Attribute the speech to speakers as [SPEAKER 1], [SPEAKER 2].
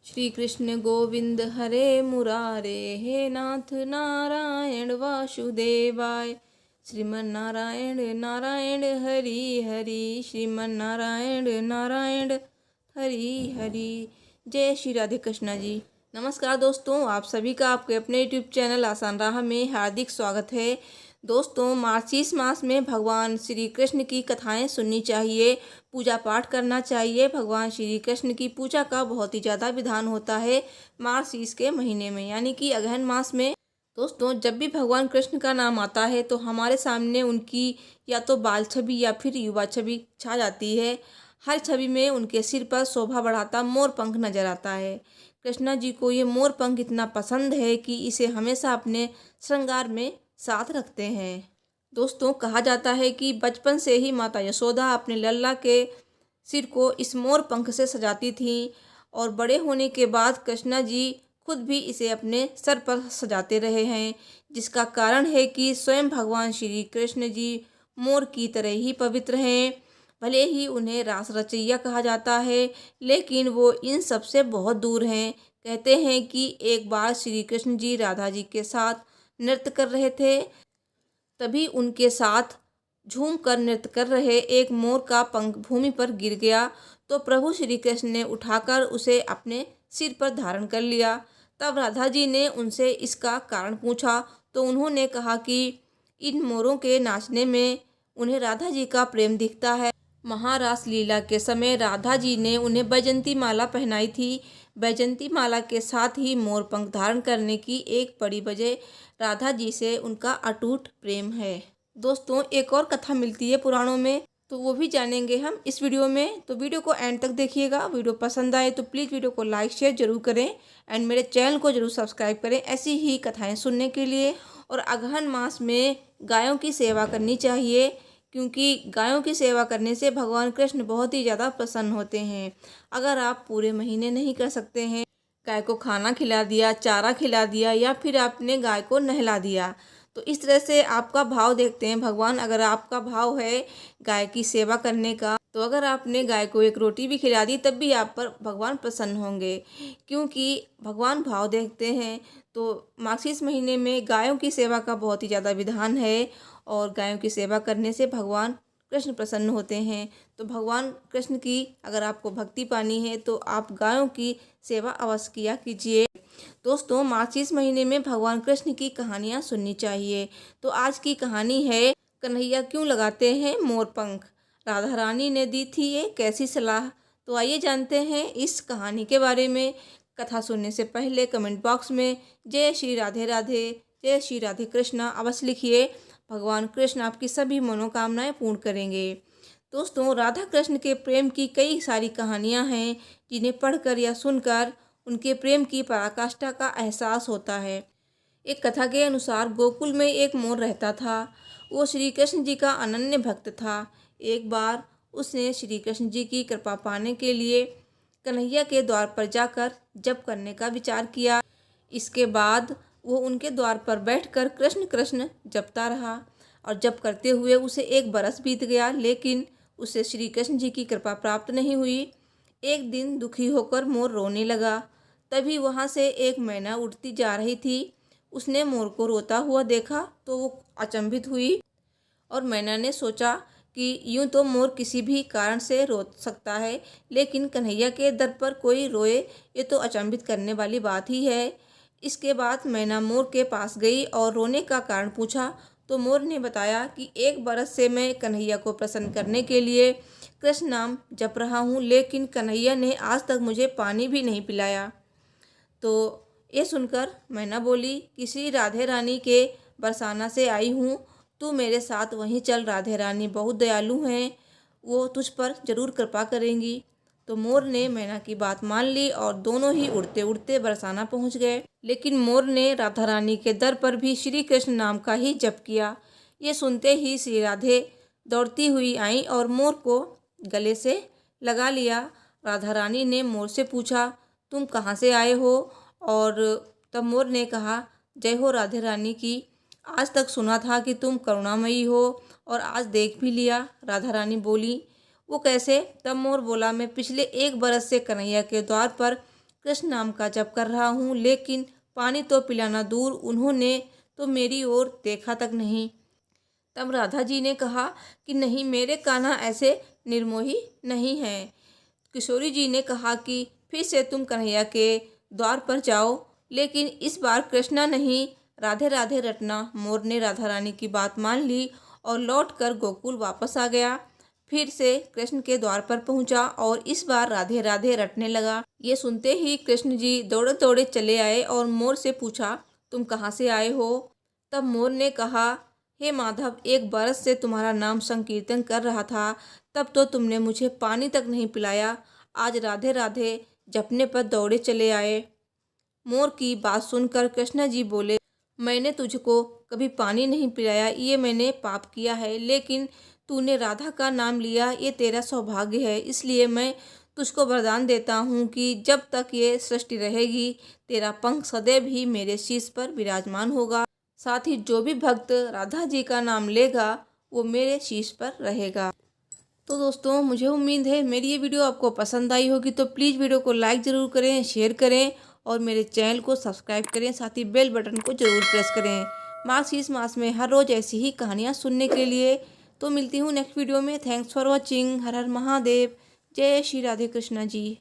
[SPEAKER 1] श्री कृष्ण गोविंद हरे मुरारे, हे नाथ नारायण वासुदेवाय। श्रीमन नारायण नारायण हरि हरि, श्रीमन नारायण नारायण हरि हरि। जय श्री राधे कृष्णा जी। नमस्कार दोस्तों, आप सभी का आपके अपने यूट्यूब चैनल आसान राह में हार्दिक स्वागत है। दोस्तों, मार्गशीर्ष मास में भगवान श्री कृष्ण की कथाएं सुननी चाहिए, पूजा पाठ करना चाहिए। भगवान श्री कृष्ण की पूजा का बहुत ही ज़्यादा विधान होता है मार्गशीर्ष के महीने में, यानी कि अगहन मास में। दोस्तों, जब भी भगवान कृष्ण का नाम आता है तो हमारे सामने उनकी या तो बाल छवि या फिर युवा छवि छा जाती है। हर छवि में उनके सिर पर शोभा बढ़ाता मोर पंख नजर आता है। कृष्णा जी को ये मोर पंख इतना पसंद है कि इसे हमेशा अपने श्रृंगार में साथ रखते हैं। दोस्तों, कहा जाता है कि बचपन से ही माता यशोदा अपने लल्ला के सिर को इस मोर पंख से सजाती थीं और बड़े होने के बाद कृष्णा जी खुद भी इसे अपने सर पर सजाते रहे हैं, जिसका कारण है कि स्वयं भगवान श्री कृष्ण जी मोर की तरह ही पवित्र हैं। भले ही उन्हें रास रचैया कहा जाता है, लेकिन वो इन सब से बहुत दूर हैं। कहते हैं कि एक बार श्री कृष्ण जी राधा जी के साथ नृत्य कर रहे थे, तभी उनके साथ झूम कर नृत्य कर रहे एक मोर का पंख भूमि पर गिर गया, तो प्रभु श्री कृष्ण ने उठाकर उसे अपने सिर पर धारण कर लिया। तब राधा जी ने उनसे इसका कारण पूछा, तो उन्होंने कहा कि इन मोरों के नाचने में उन्हें राधा जी का प्रेम दिखता है। महारास लीला के समय राधा जी ने उन्हें वैजंती माला पहनाई थी। वैजंती माला के साथ ही मोर पंख धारण करने की एक बड़ी वजह राधा जी से उनका अटूट प्रेम है। दोस्तों, एक और कथा मिलती है पुराणों में, तो वो भी जानेंगे हम इस वीडियो में। तो वीडियो को एंड तक देखिएगा। वीडियो पसंद आए तो प्लीज़ वीडियो को लाइक शेयर जरूर करें एंड मेरे चैनल को जरूर सब्सक्राइब करें ऐसी ही कथाएं सुनने के लिए। और अगहन मास में गायों की सेवा करनी चाहिए, क्योंकि गायों की सेवा करने से भगवान कृष्ण बहुत ही ज़्यादा प्रसन्न होते हैं। अगर आप पूरे महीने नहीं कर सकते हैं, गाय को खाना खिला दिया, चारा खिला दिया या फिर आपने गाय को नहला दिया, तो इस तरह से आपका भाव देखते हैं भगवान। अगर आपका भाव है गाय की सेवा करने का, तो अगर आपने गाय को एक रोटी भी खिला दी तब भी आप पर भगवान प्रसन्न होंगे, क्योंकि भगवान भाव देखते हैं। तो मार्गशीर्ष महीने में गायों की सेवा का बहुत ही ज़्यादा विधान है और गायों की सेवा करने से भगवान कृष्ण प्रसन्न होते हैं। तो भगवान कृष्ण की अगर आपको भक्ति पानी है तो आप गायों की सेवा अवश्य किया कीजिए। दोस्तों, मार्गशीर्ष महीने में भगवान कृष्ण की कहानियाँ सुननी चाहिए। तो आज की कहानी है कन्हैया क्यों लगाते हैं मोर पंख। राधा रानी ने दी थी ये कैसी सलाह। तो आइए जानते हैं इस कहानी के बारे में। कथा सुनने से पहले कमेंट बॉक्स में जय श्री राधे राधे, जय श्री राधे कृष्णा अवश्य लिखिए। भगवान कृष्ण आपकी सभी मनोकामनाएं पूर्ण करेंगे। दोस्तों, राधा कृष्ण के प्रेम की कई सारी कहानियां हैं, जिन्हें पढ़कर या सुनकर उनके प्रेम की पराकाष्ठा का एहसास होता है। एक कथा के अनुसार गोकुल में एक मोर रहता था। वो श्री कृष्ण जी का अनन्य भक्त था। एक बार उसने श्री कृष्ण जी की कृपा पाने के लिए कन्हैया के द्वार पर जाकर जप करने का विचार किया। इसके बाद वो उनके द्वार पर बैठकर कृष्ण कृष्ण जपता रहा और जप करते हुए उसे एक बरस बीत गया, लेकिन उसे श्री कृष्ण जी की कृपा प्राप्त नहीं हुई। एक दिन दुखी होकर मोर रोने लगा। तभी वहाँ से एक मैना उड़ती जा रही थी। उसने मोर को रोता हुआ देखा तो वो अचंभित हुई और मैना ने सोचा कि यूं तो मोर किसी भी कारण से रो सकता है, लेकिन कन्हैया के दर पर कोई रोए, ये तो अचंभित करने वाली बात ही है। इसके बाद मैना मोर के पास गई और रोने का कारण पूछा, तो मोर ने बताया कि एक बरस से मैं कन्हैया को प्रसन्न करने के लिए कृष्ण नाम जप रहा हूँ, लेकिन कन्हैया ने आज तक मुझे पानी भी नहीं पिलाया। तो ये सुनकर मैना बोली कि श्री राधे रानी के बरसाना से आई हूँ, तू मेरे साथ वहीं चल। राधे रानी बहुत दयालु हैं, वो तुझ पर जरूर कृपा करेंगी। तो मोर ने मैना की बात मान ली और दोनों ही उड़ते उड़ते बरसाना पहुंच गए। लेकिन मोर ने राधा रानी के दर पर भी श्री कृष्ण नाम का ही जप किया। ये सुनते ही श्री राधे दौड़ती हुई आई और मोर को गले से लगा लिया। राधा रानी ने मोर से पूछा, तुम कहाँ से आए हो। और तब मोर ने कहा, जय हो राधे रानी की, आज तक सुना था कि तुम करुणामयी हो और आज देख भी लिया। राधा रानी बोली, वो कैसे। तब मोर बोला, मैं पिछले एक बरस से कन्हैया के द्वार पर कृष्ण नाम का जप कर रहा हूँ, लेकिन पानी तो पिलाना दूर, उन्होंने तो मेरी ओर देखा तक नहीं। तब राधा जी ने कहा कि नहीं, मेरे कान्हा ऐसे निर्मोही नहीं हैं। किशोरी जी ने कहा कि फिर से तुम कन्हैया के द्वार पर जाओ, लेकिन इस बार कृष्णा नहीं, राधे राधे रटना। मोर ने राधा रानी की बात मान ली और लौटकर गोकुल वापस आ गया। फिर से कृष्ण के द्वार पर पहुंचा और इस बार राधे राधे रटने लगा। ये सुनते ही कृष्ण जी दौड़े दौड़े चले आए और मोर से पूछा, तुम कहाँ से आए हो? तब मोर ने कहा, हे माधव, 1 बरस से तुम्हारा नाम संकीर्तन कर रहा था, तब तो तुमने मुझे पानी तक नहीं पिलाया, आज राधे राधे जपने पर दौड़े चले आए। मोर की बात सुनकर कृष्ण जी बोले, मैंने तुझको कभी पानी नहीं पिलाया, ये मैंने पाप किया है, लेकिन तूने राधा का नाम लिया, ये तेरा सौभाग्य है। इसलिए मैं तुझको वरदान देता हूँ कि जब तक ये सृष्टि रहेगी, तेरा पंख सदैव ही मेरे शीश पर विराजमान होगा। साथ ही जो भी भक्त राधा जी का नाम लेगा, वो मेरे शीश पर रहेगा। तो दोस्तों, मुझे उम्मीद है मेरी ये वीडियो आपको पसंद आई होगी, तो प्लीज़ वीडियो को लाइक ज़रूर करें, शेयर करें और मेरे चैनल को सब्सक्राइब करें। साथ ही बेल बटन को ज़रूर प्रेस करें मार्गशीर्ष मास में हर रोज़ ऐसी ही कहानियाँ सुनने के लिए। तो मिलती हूँ नेक्स्ट वीडियो में। Thanks for watching. हर हर महादेव। जय श्री राधे कृष्णा जी।